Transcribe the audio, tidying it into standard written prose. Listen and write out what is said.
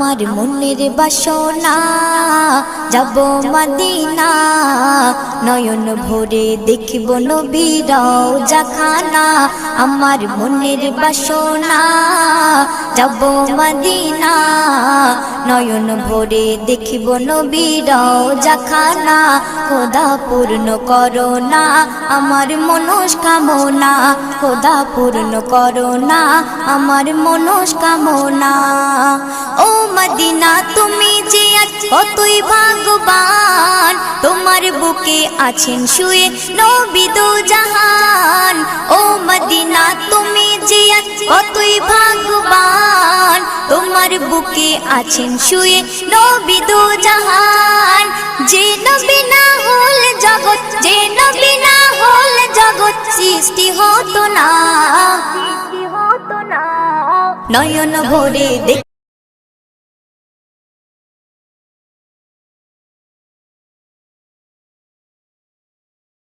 আমার মনের বাসনা যাব মদিনা নয়ন ভরে দেখিব নবীর রওজাখানা আমার মনের বাসনা যাব মদিনা নয়ন ভরে দেখিব নবীর রওজাখানা খোদা পূর্ণ করো না আমার মনস্কামনা খোদা পূর্ণ করো না আমার মনস্কামনা ও মদিনা তুমি যে কতই ভাগ্যবান তোমার বুকে আছেন শুয়ে নবী দো জাহান ও মদিনা তুমি যে কতই ভাগ্যবান তোমার বুকে আছেন শুয়ে নবী দো জাহান যে নবী না হল জগৎ যে নবী না হল জগৎ সৃষ্টি হতো না নয়ন ভরে